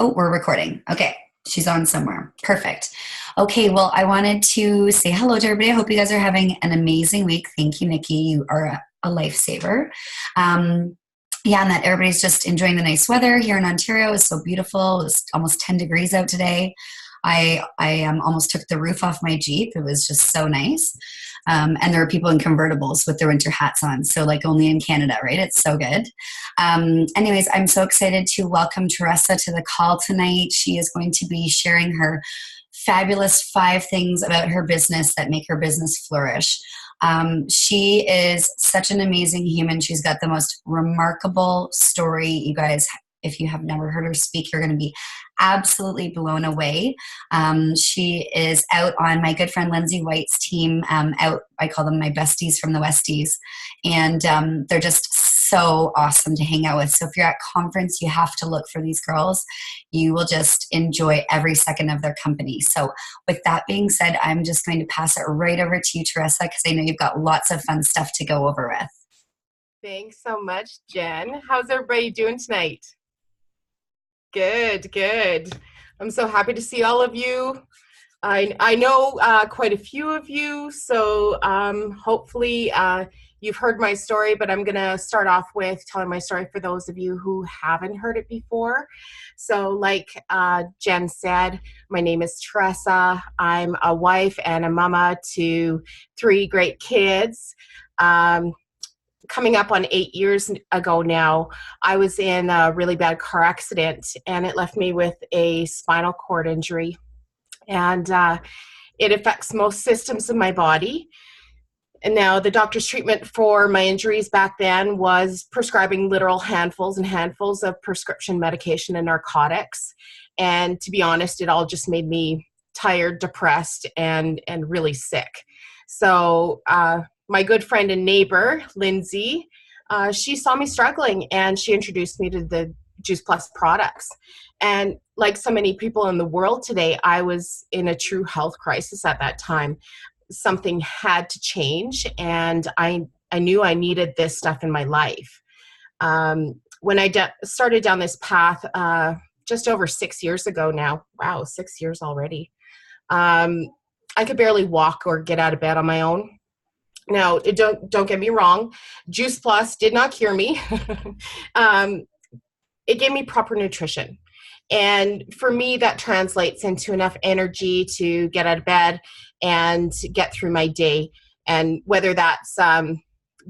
Oh, we're recording. Okay. She's on somewhere. Perfect. Okay. Well, I wanted to say hello to everybody. I hope you guys are having an amazing week. Thank you, Nikki. You are a lifesaver. Yeah, and that everybody's just enjoying the nice weather here in Ontario. It's so beautiful. It's almost 10 degrees out today. I almost took the roof off my Jeep. It was just so nice. And there are people in convertibles with their winter hats on. So like only in Canada, right? It's so good. Anyways, I'm so excited to welcome Teresa to the call tonight. She is going to be sharing her fabulous 5 things about her business that make her business flourish. She is such an amazing human. She's got the most remarkable story. You guys, if you have never heard her speak, you're going to be absolutely blown away. She is out on my good friend Lindsay White's team. I call them my besties from the Westies. And they're just so awesome to hang out with. So if you're at conference, you have to look for these girls. You will just enjoy every second of their company. So with that being said, I'm just going to pass it right over to you, Teresa, because I know you've got lots of fun stuff to go over with. Thanks so much, Jen. How's everybody doing tonight? Good, good. I'm so happy to see all of you. I know quite a few of you, so hopefully you've heard my story, but I'm going to start off with telling my story for those of you who haven't heard it before. So like Jen said, my name is Teresa. I'm a wife and a mama to 3 great kids. Coming up on 8 years ago now, I was in a really bad car accident, and it left me with a spinal cord injury. And it affects most systems of my body. And now the doctor's treatment for my injuries back then was prescribing literal handfuls and handfuls of prescription medication and narcotics. And to be honest, it all just made me tired, depressed, and really sick. So my good friend and neighbor, Lindsay, she saw me struggling, and she introduced me to the Juice Plus products. And like so many people in the world today, I was in a true health crisis at that time. Something had to change, and I knew I needed this stuff in my life. When I started down this path just over 6 years ago now, wow, 6 years already, I could barely walk or get out of bed on my own. Now, don't get me wrong, Juice Plus did not cure me. It gave me proper nutrition. And for me, that translates into enough energy to get out of bed and get through my day. And whether that's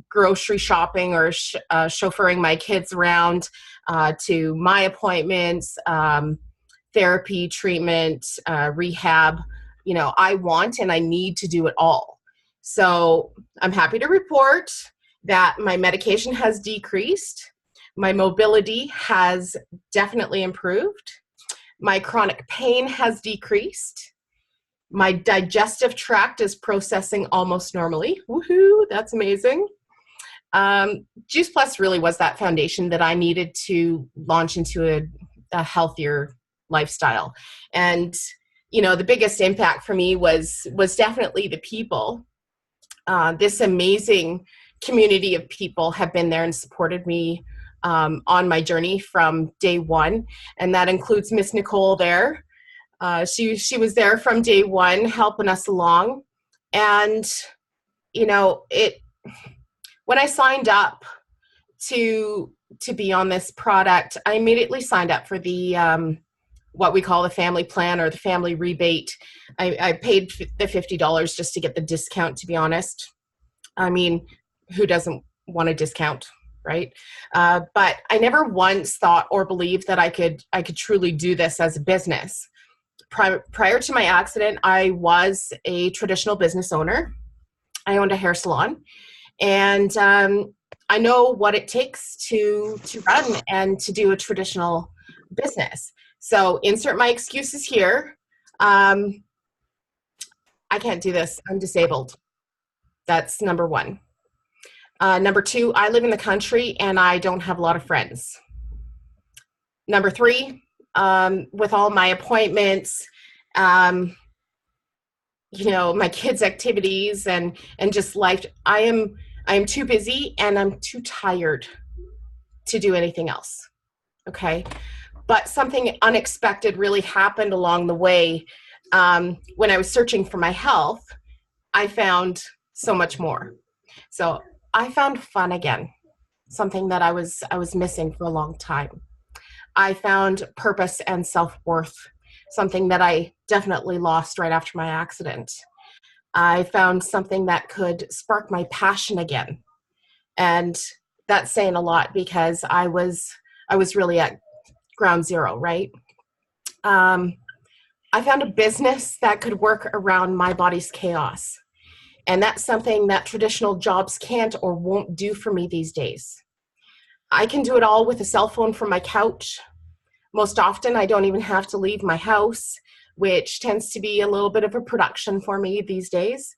grocery shopping or chauffeuring my kids around to my appointments, therapy, treatment, rehab, I want and I need to do it all. So I'm happy to report that my medication has decreased. My mobility has definitely improved. My chronic pain has decreased. My digestive tract is processing almost normally. Woohoo, that's amazing. Juice Plus really was that foundation that I needed to launch into a healthier lifestyle. And, the biggest impact for me was definitely the people. This amazing community of people have been there and supported me on my journey from day one, and that includes Miss Nicole there. She was there from day one, helping us along. And when I signed up to be on this product, I immediately signed up for the what we call the family plan or the family rebate. I paid the $50 just to get the discount, to be honest. I mean, who doesn't want a discount, right? But I never once thought or believed that I could truly do this as a business. Prior to my accident, I was a traditional business owner. I owned a hair salon, and I know what it takes to run and to do a traditional business. So insert my excuses here. I can't do this. I'm disabled. That's number one. Number 2, I live in the country and I don't have a lot of friends. Number 3, with all my appointments, my kids' activities and just life, I am too busy and I'm too tired to do anything else. Okay. But something unexpected really happened along the way. When I was searching for my health, I found so much more. So I found fun again, something that I was missing for a long time. I found purpose and self-worth, something that I definitely lost right after my accident. I found something that could spark my passion again. And that's saying a lot because I was really at ground zero, right? I found a business that could work around my body's chaos. And that's something that traditional jobs can't or won't do for me these days. I can do it all with a cell phone from my couch. Most often, I don't even have to leave my house, which tends to be a little bit of a production for me these days.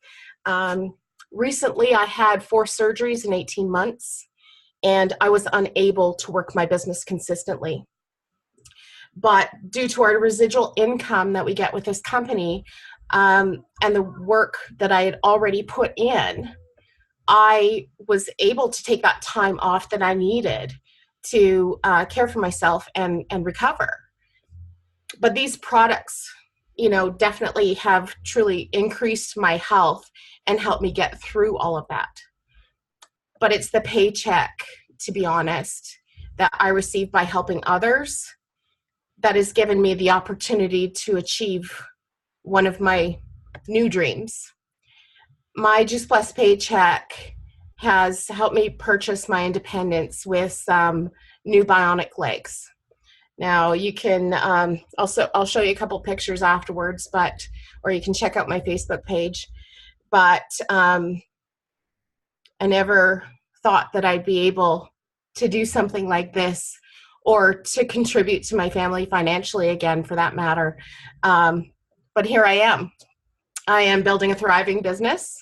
Recently, I had 4 surgeries in 18 months, and I was unable to work my business consistently. But due to our residual income that we get with this company, and the work that I had already put in, I was able to take that time off that I needed to care for myself and recover. But these products, definitely have truly increased my health and helped me get through all of that. But it's the paycheck, to be honest, that I receive by helping others that has given me the opportunity to achieve one of my new dreams. My Juice Plus paycheck has helped me purchase my independence with some new bionic legs. Now you can I'll show you a couple pictures afterwards, or you can check out my Facebook page. But I never thought that I'd be able to do something like this, or to contribute to my family financially again, for that matter. But here I am. I am building a thriving business.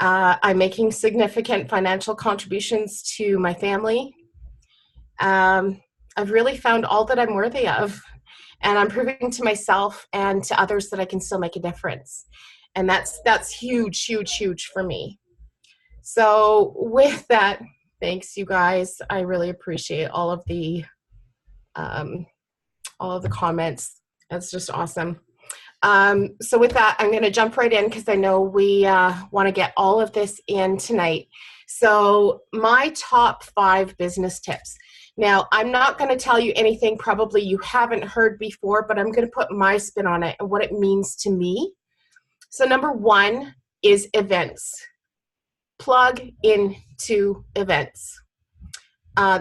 I'm making significant financial contributions to my family. I've really found all that I'm worthy of, and I'm proving to myself and to others that I can still make a difference. And that's huge, huge, huge for me. So with that, thanks you guys. I really appreciate all of the comments. That's just awesome. So with that, I'm going to jump right in because I know we want to get all of this in tonight. So my top 5 business tips. Now, I'm not going to tell you anything probably you haven't heard before, but I'm going to put my spin on it and what it means to me. So number 1 is events. Plug into events.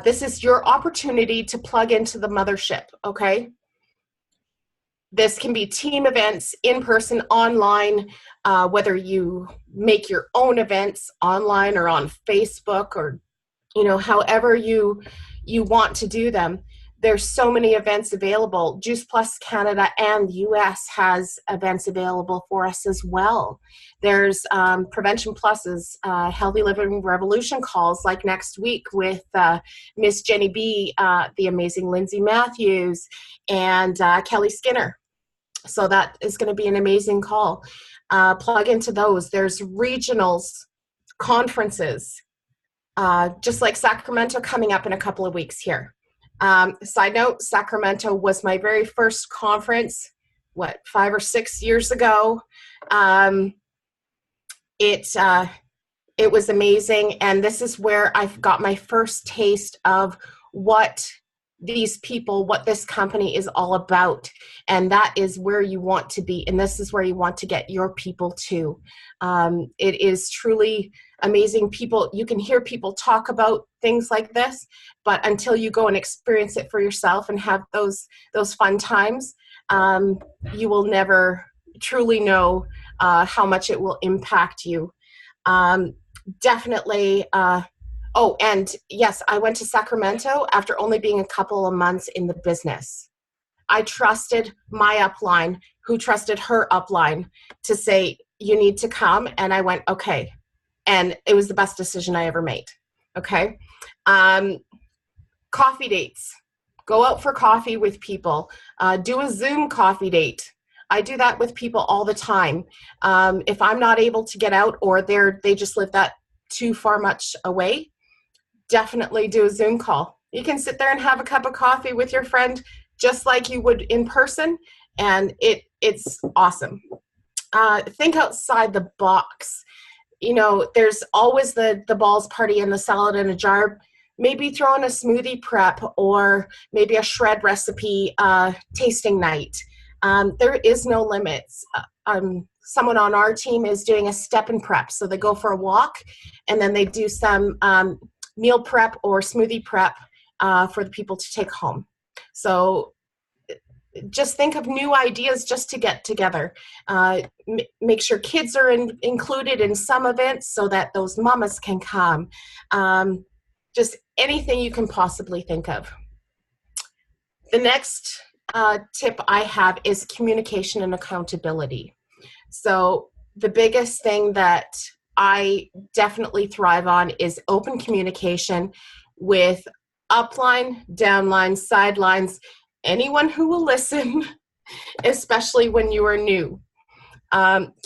This is your opportunity to plug into the mothership, okay? This can be team events, in person, online, whether you make your own events online or on Facebook, or however you want to do them. There's so many events available. Juice Plus Canada and US has events available for us as well. There's Prevention Plus's Healthy Living Revolution calls, like next week with Miss Jenny B, the amazing Lindsay Matthews, and Kelly Skinner. So that is going to be an amazing call. Plug into those. There's regionals, conferences, just like Sacramento coming up in a couple of weeks here. Side note, Sacramento was my very first conference, 5 or 6 years ago. It was amazing, and this is where I've got my first taste of what this company is all about, and that is where you want to be, and this is where you want to get your people to. It is truly amazing. You can hear people talk about things like this, but until you go and experience it for yourself and have those fun times, you will never truly know how much it will impact you. Definitely. Oh, and yes, I went to Sacramento after only being a couple of months in the business. I trusted my upline, who trusted her upline, to say, you need to come. And I went, okay. And it was the best decision I ever made. Okay. Coffee dates. Go out for coffee with people. Do a Zoom coffee date. I do that with people all the time. If I'm not able to get out, or they just live that too far much away, definitely do a Zoom call. You can sit there and have a cup of coffee with your friend just like you would in person, and it's awesome. Think outside the box. You know, there's always the balls party and the salad in a jar. Maybe throw in a smoothie prep, or maybe a shred recipe tasting night. There is no limits. Someone on our team is doing a step and prep. So they go for a walk, and then they do some meal prep or smoothie prep for the people to take home. So just think of new ideas just to get together. Make sure kids are included in some events so that those mamas can come. Just anything you can possibly think of. The next tip I have is communication and accountability. So the biggest thing that I definitely thrive on is open communication with upline, downline, sidelines, anyone who will listen, especially when you are new.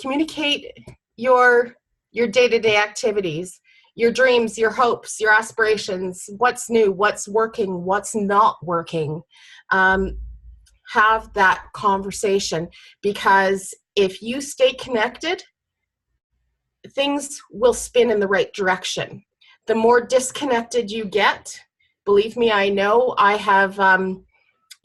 Communicate your day-to-day activities, your dreams, your hopes, your aspirations, what's new, what's working, what's not working. Have that conversation, because if you stay connected, things will spin in the right direction. The more disconnected you get, believe me, I know I have,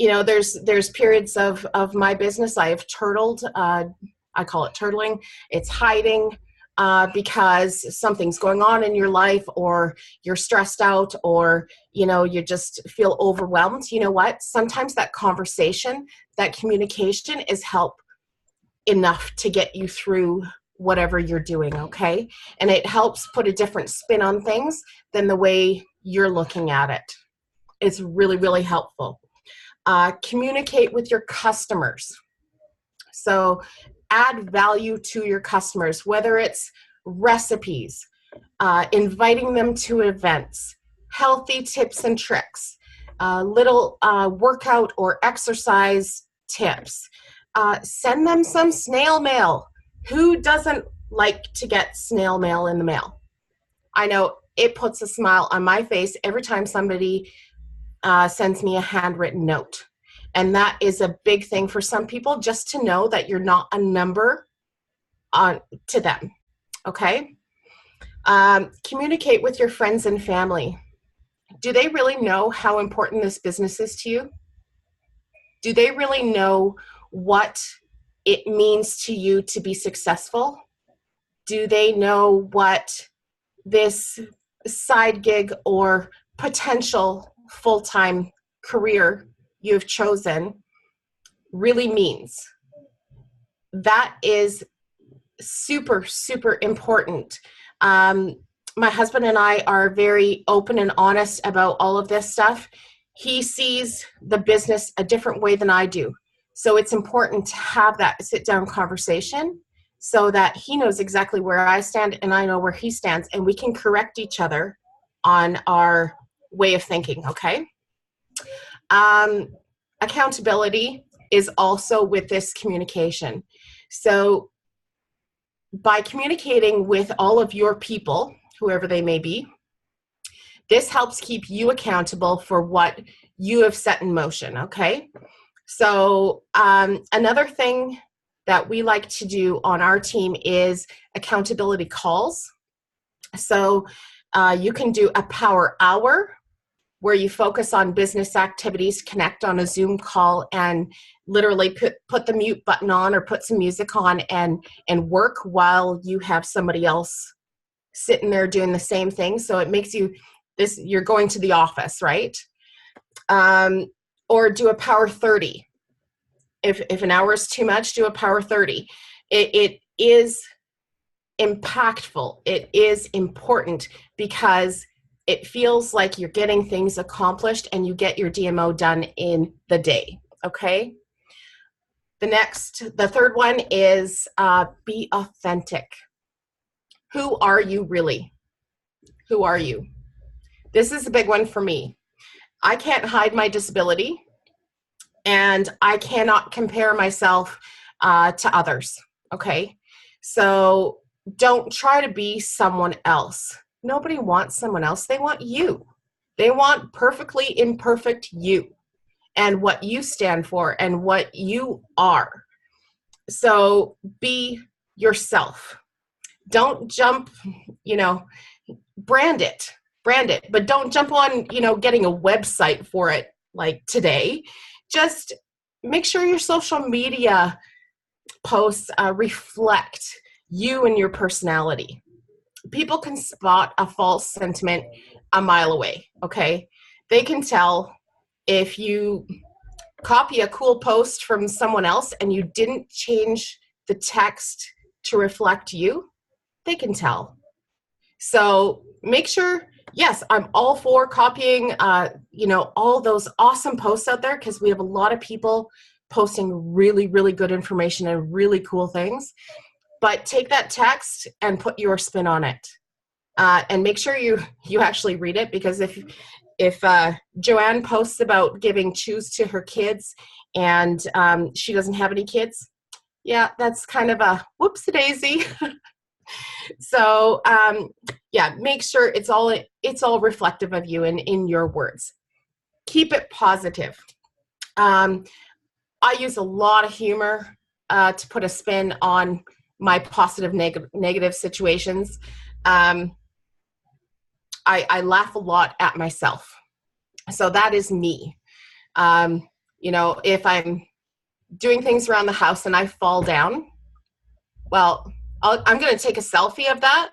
there's periods of my business I have turtled. I call it turtling. It's hiding because something's going on in your life, or you're stressed out, or, you just feel overwhelmed. You know what? Sometimes that conversation, that communication is help enough to get you through whatever you're doing, okay? And it helps put a different spin on things than the way you're looking at it. It's really, really helpful. Communicate with your customers. So add value to your customers, whether it's recipes, inviting them to events, healthy tips and tricks, little workout or exercise tips. Send them some snail mail. Who doesn't like to get snail mail in the mail? I know it puts a smile on my face every time somebody sends me a handwritten note. And that is a big thing for some people, just to know that you're not a number to them, okay? Communicate with your friends and family. Do they really know how important this business is to you? Do they really know what it means to you to be successful? Do they know what this side gig or potential full-time career you've chosen really means? That is super, super important. My husband and I are very open and honest about all of this stuff. He sees the business a different way than I do. So it's important to have that sit-down conversation so that he knows exactly where I stand and I know where he stands, and we can correct each other on our way of thinking, okay? Accountability is also with this communication. So by communicating with all of your people, whoever they may be, this helps keep you accountable for what you have set in motion, okay? So another thing that we like to do on our team is accountability calls. So you can do a power hour where you focus on business activities, connect on a Zoom call, and literally put the mute button on or put some music on and work while you have somebody else sitting there doing the same thing. So it makes you're going to the office, right? Or do a power 30. If an hour is too much, do a power 30. It is impactful. It is important because it feels like you're getting things accomplished and you get your DMO done in the day, okay? The third one is be authentic. Who are you really? Who are you? This is a big one for me. I can't hide my disability, and I cannot compare myself to others, okay? So don't try to be someone else. Nobody wants someone else. They want you. They want perfectly imperfect you. and what you stand for and what you are. So be yourself. Don't jump, brand it, but don't jump on, getting a website for it like today. Just make sure your social media posts reflect you and your personality. People can spot a false sentiment a mile away, okay? They can tell if you copy a cool post from someone else and you didn't change the text to reflect you, they can tell. So make sure, yes, I'm all for copying, all those awesome posts out there, because we have a lot of people posting really, really good information and really cool things. But take that text and put your spin on it, and make sure you actually read it, because if Joanne posts about giving chews to her kids and she doesn't have any kids, yeah, that's kind of a whoopsie-daisy. So make sure it's all reflective of you and in your words. Keep it positive. I use a lot of humor to put a spin on my positive negative situations. I laugh a lot at myself. So that is me. If I'm doing things around the house and I fall down, well, I'm going to take a selfie of that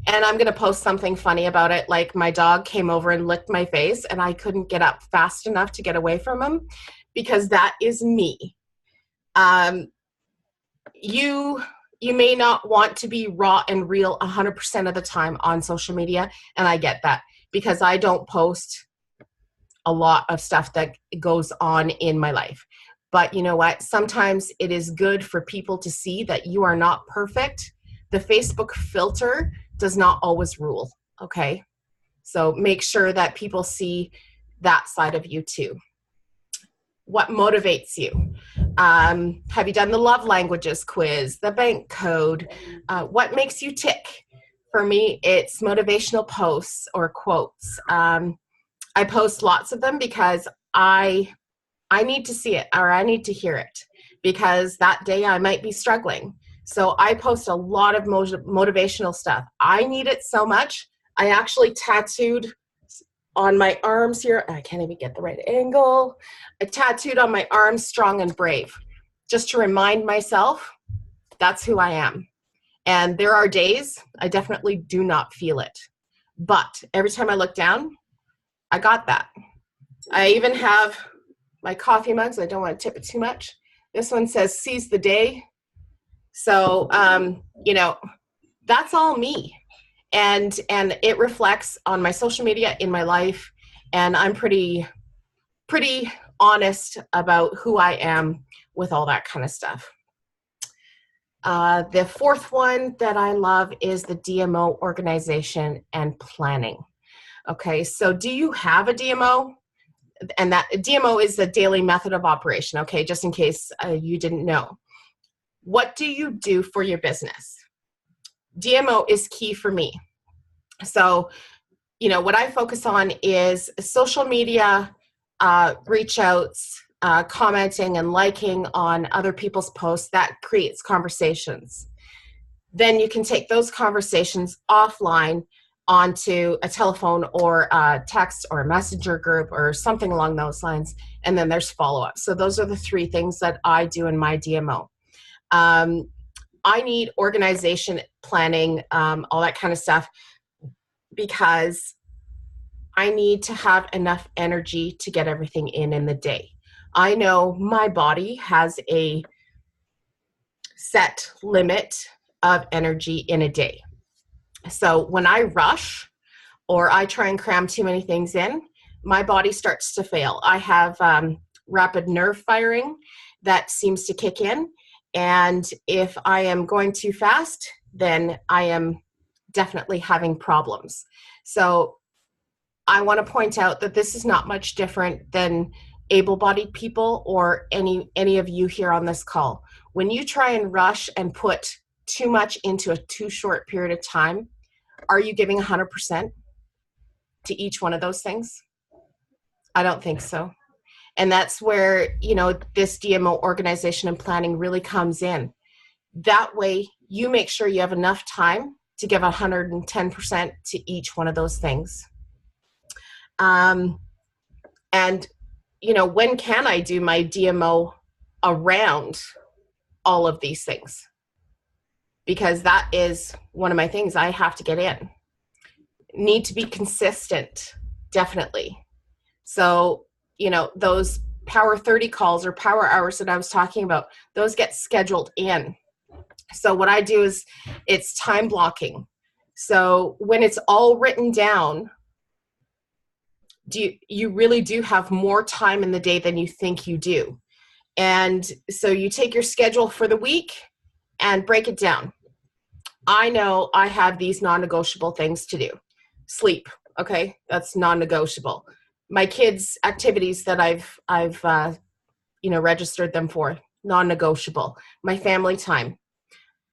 and I'm going to post something funny about it. Like my dog came over and licked my face and I couldn't get up fast enough to get away from him, because that is me. You may not want to be raw and real 100% of the time on social media. And I get that, because I don't post a lot of stuff that goes on in my life. But you know what? Sometimes it is good for people to see that you are not perfect. The Facebook filter does not always rule, okay? So make sure that people see that side of you too. What motivates you? Have you done the love languages quiz, the bank code? What makes you tick? For me, it's motivational posts or quotes. I post lots of them because I need to see it, or I need to hear it, because that day I might be struggling. So I post a lot of motivational stuff. I need it so much. I actually tattooed on my arms here. I can't even get the right angle. I tattooed on my arms, strong and brave, just to remind myself that's who I am. And there are days I definitely do not feel it. But every time I look down, I got that. I even have my coffee mugs. I don't want to tip it too much. This one says, seize the day. So, that's all me. And it reflects on my social media, in my life. And I'm pretty honest about who I am with all that kind of stuff. The fourth one that I love is the DMO, organization and planning. Okay, so do you have a DMO? And that DMO is the daily method of operation, okay, just in case you didn't know. What do you do for your business? DMO is key for me. So, what I focus on is social media, reach outs, commenting and liking on other people's posts. That creates conversations. Then you can take those conversations offline onto a telephone or a text or a messenger group or something along those lines. And then there's follow-up. So those are the three things that I do in my DMO. I need organization, planning, all that kind of stuff, because I need to have enough energy to get everything in the day. I know my body has a set limit of energy in a day. So when I rush or I try and cram too many things in, my body starts to fail. I have rapid nerve firing that seems to kick in. And if I am going too fast, then I am definitely having problems. So I want to point out that this is not much different than able-bodied people or any of you here on this call. When you try and rush and put too much into a too short period of time, are you giving 100% to each one of those things? I don't think so. And that's where, this DMO organization and planning really comes in. That way you make sure you have enough time to give 110% to each one of those things. And, when can I do my DMO around all of these things? Because that is one of my things I have to get in. Need to be consistent, definitely. So, those Power 30 calls or power hours that I was talking about, those get scheduled in. So what I do is it's time blocking. So when it's all written down, you really do have more time in the day than you think you do. And so you take your schedule for the week and break it down. I know I have these non-negotiable things to do. Sleep, okay? That's non-negotiable. My kids' activities that I've registered them for, non-negotiable. My family time.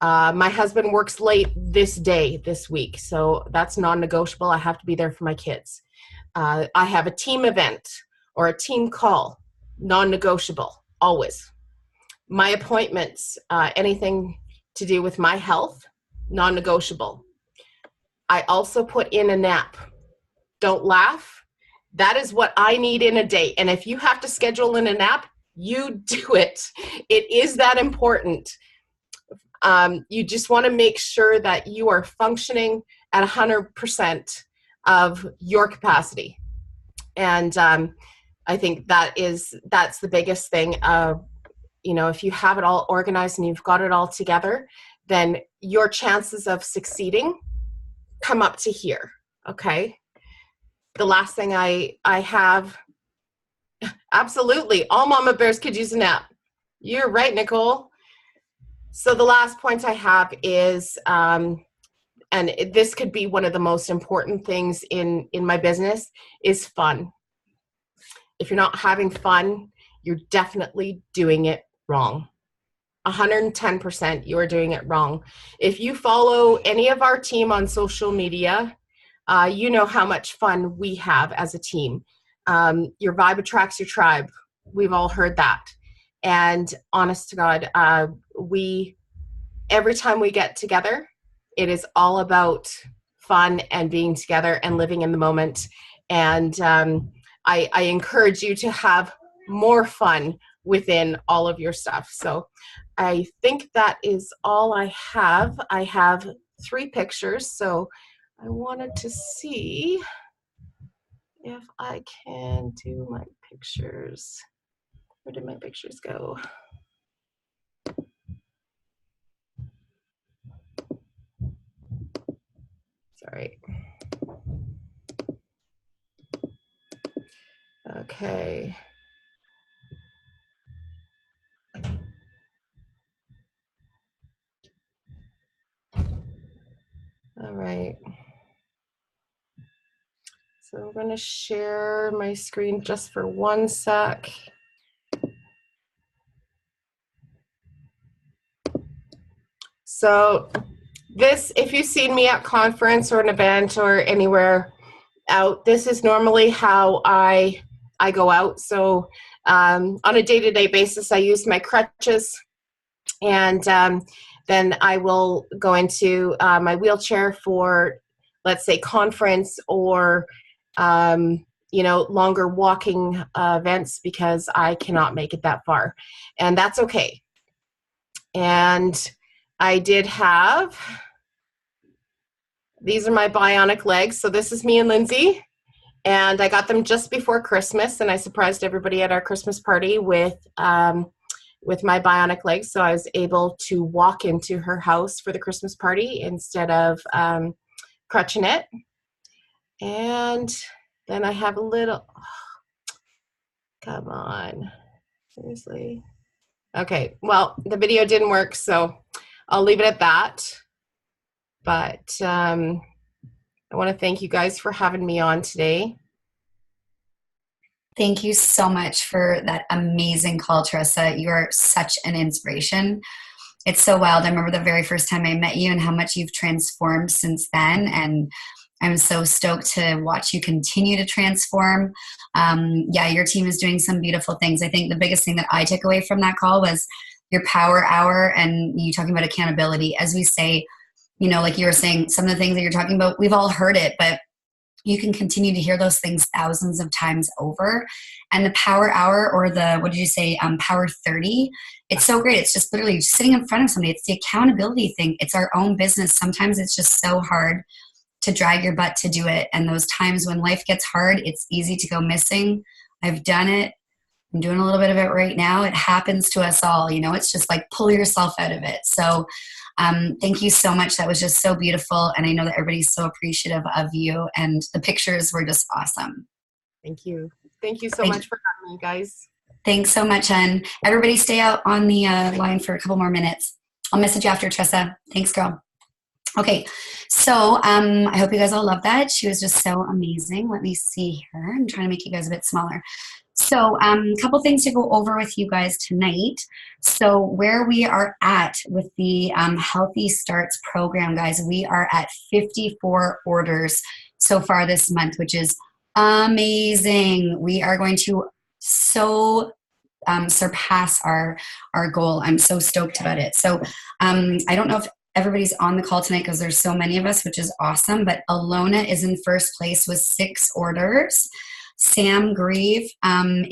My husband works late this week, so that's non-negotiable. I have to be there for my kids. I have a team event or a team call, non-negotiable, always. My appointments, anything to do with my health, non-negotiable. I also put in a nap. Don't laugh. That is what I need in a day. And if you have to schedule in a nap, you do it. It is that important. You just want to make sure that you are functioning at 100% of your capacity. And I think that's the biggest thing. If you have it all organized and you've got it all together, then your chances of succeeding come up to here, okay? The last thing I have, absolutely, all mama bears could use a nap. You're right, Nicole. So the last point I have is, and this could be one of the most important things in my business, is fun. If you're not having fun, you're definitely doing it wrong. 110% you are doing it wrong. If you follow any of our team on social media, you know how much fun we have as a team. Your vibe attracts your tribe. We've all heard that. And honest to God, every time we get together, it is all about fun and being together and living in the moment. And I encourage you to have more fun within all of your stuff. So I think that is all I have. I have 3 pictures, so I wanted to see if I can do my pictures. Where did my pictures go? Sorry. Okay. All right. So I'm going to share my screen just for 1 sec. So this, if you've seen me at conference or an event or anywhere out, this is normally how I go out. So on a day-to-day basis, I use my crutches, and then I will go into my wheelchair for, let's say, conference or longer walking events, because I cannot make it that far, and that's okay. And I did have, these are my bionic legs. So this is me and Lindsay, and I got them just before Christmas, and I surprised everybody at our Christmas party with my bionic legs. So I was able to walk into her house for the Christmas party instead of crutching it. And then I have a little, come on, seriously. Okay, well, the video didn't work, so I'll leave it at that. But I want to thank you guys for having me on today. Thank you so much for that amazing call, Teresa. You are such an inspiration. It's so wild. I remember the very first time I met you and how much you've transformed since then. And I'm so stoked to watch you continue to transform. Yeah, your team is doing some beautiful things. I think the biggest thing that I took away from that call was your power hour and you talking about accountability. As we say, you know, like you were saying, some of the things that you're talking about, we've all heard it, but you can continue to hear those things thousands of times over. And the power hour, or the, what did you say, power 30, it's so great. It's just literally sitting in front of somebody. It's the accountability thing. It's our own business. Sometimes it's just so hard to drag your butt to do it. And those times when life gets hard, it's easy to go missing. I've done it. I'm doing a little bit of it right now. It happens to us all. You know, it's just like pull yourself out of it. So thank you so much. That was just so beautiful. And I know that everybody's so appreciative of you. And the pictures were just awesome. Thank you. Thank you so much for having me, guys. Thanks so much, Jen. Everybody stay out on the line for a couple more minutes. I'll message you after, Tressa. Thanks, girl. Okay, so I hope you guys all love that. She was just so amazing. Let me see here. I'm trying to make you guys a bit smaller. So a couple things to go over with you guys tonight. So where we are at with the Healthy Starts program, guys, we are at 54 orders so far this month, which is amazing. We are going to surpass our goal. I'm so stoked about it. So I don't know if everybody's on the call tonight because there's so many of us, which is awesome. But Alona is in first place with 6 orders. Sam Grieve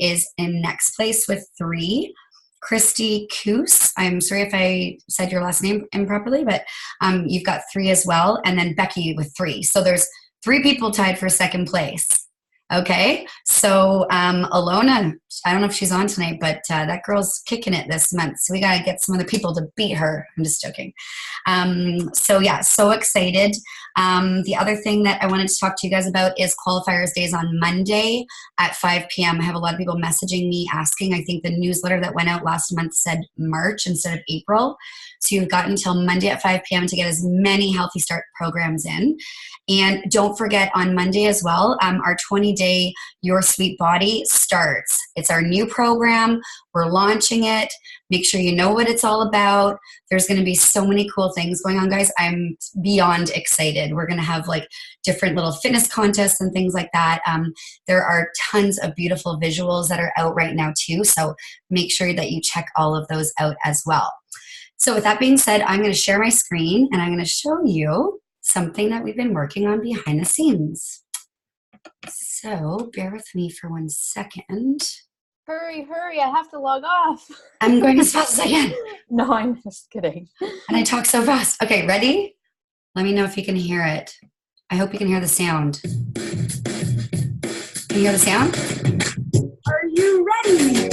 is in next place with 3. Christy Coos, I'm sorry if I said your last name improperly, but you've got 3 as well. And then Becky with 3. So there's 3 people tied for second place. Okay, so Alona, I don't know if she's on tonight, but that girl's kicking it this month. So we got to get some other people to beat her. I'm just joking. So yeah, so excited. The other thing that I wanted to talk to you guys about is Qualifiers Days on Monday at 5 p.m. I have a lot of people messaging me asking. I think the newsletter that went out last month said March instead of April. So you've got until Monday at 5 p.m. to get as many Healthy Start programs in. And don't forget on Monday as well, our 20-day Your Sweet Body starts. It's our new program. We're launching it. Make sure you know what it's all about. There's going to be so many cool things going on, guys. I'm beyond excited. We're going to have like different little fitness contests and things like that. There are tons of beautiful visuals that are out right now too. So make sure that you check all of those out as well. So with that being said, I'm going to share my screen and I'm going to show you something that we've been working on behind the scenes. So bear with me for 1 second. Hurry, I have to log off. I'm going as fast as I can. No, I'm just kidding. And I talk so fast. Okay, ready? Let me know if you can hear it. I hope you can hear the sound. Can you hear the sound? Are you ready?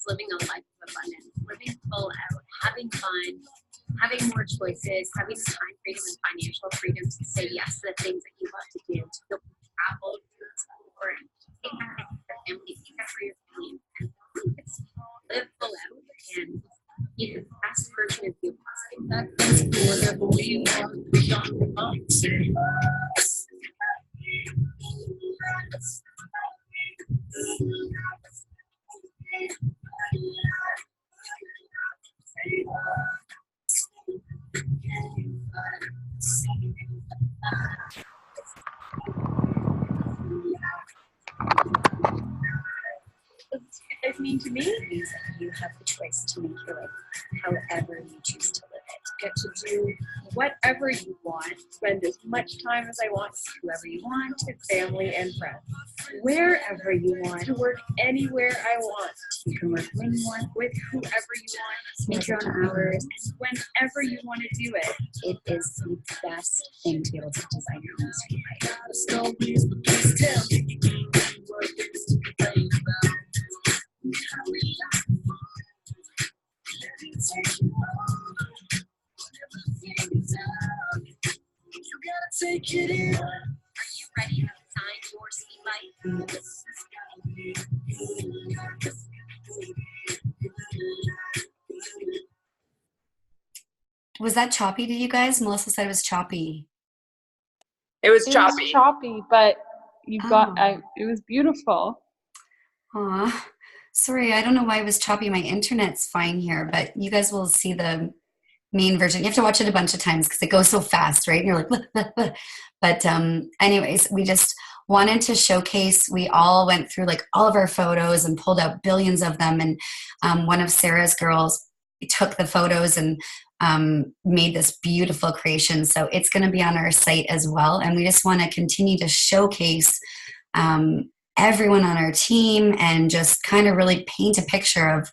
Living a life of abundance, living full out, having fun, having more choices, having the time freedom and financial freedom to say yes to the things that you love to do, to go travel, or take that for your family, take that for your family, and live full out and be the best version of you What does it mean to me? It means that you have the choice to make your life however you choose to live it. Get to do whatever you want, spend as much time as I want with whoever you want, with family and friends. Wherever you want, to work anywhere I want. You can work when you want, with whoever you want, make your own hours, and whenever you want to do it. It is the best thing to be able to design your own sweet Are you ready to design your sweet life? Was that choppy to you guys? Melissa said it was choppy. It was choppy. Choppy, but you Oh. got, it was beautiful. Aw. Sorry, I don't know why it was choppy. My internet's fine here, but you guys will see the main version. You have to watch it a bunch of times because it goes so fast, right? And you're like, but anyways, we just wanted to showcase. We all went through like all of our photos and pulled out billions of them. And one of Sarah's girls took the photos and made this beautiful creation. So it's going to be on our site as well. And we just want to continue to showcase everyone on our team and just kind of really paint a picture of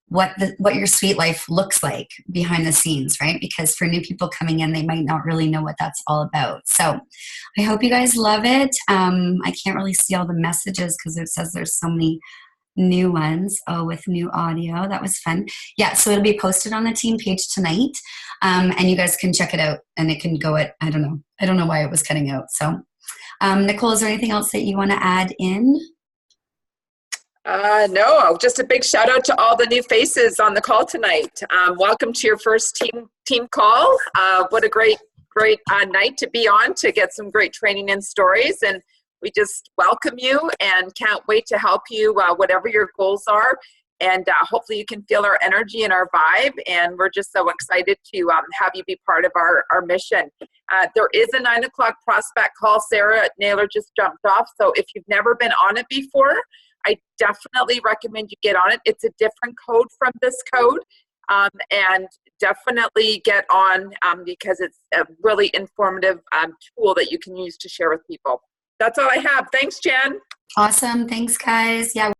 what your sweet life looks like behind the scenes, right? Because for new people coming in, they might not really know what that's all about. So I hope you guys love it. I can't really see all the messages because it says there's so many new ones. Oh, with new audio. That was fun. Yeah, so it'll be posted on the team page tonight. And you guys can check it out and it can go at, I don't know why it was cutting out. So Nicole, is there anything else that you want to add in? No, just a big shout out to all the new faces on the call tonight. Welcome to your first team call. What a great night to be on, to get some great training and stories. And we just welcome you and can't wait to help you, whatever your goals are. And hopefully you can feel our energy and our vibe. And we're just so excited to have you be part of our mission. There is a 9 o'clock prospect call. Sarah Naylor just jumped off. So if you've never been on it before, I definitely recommend you get on it. It's a different code from this code. And definitely get on because it's a really informative tool that you can use to share with people. That's all I have. Thanks, Jen. Awesome. Thanks, guys. Yeah.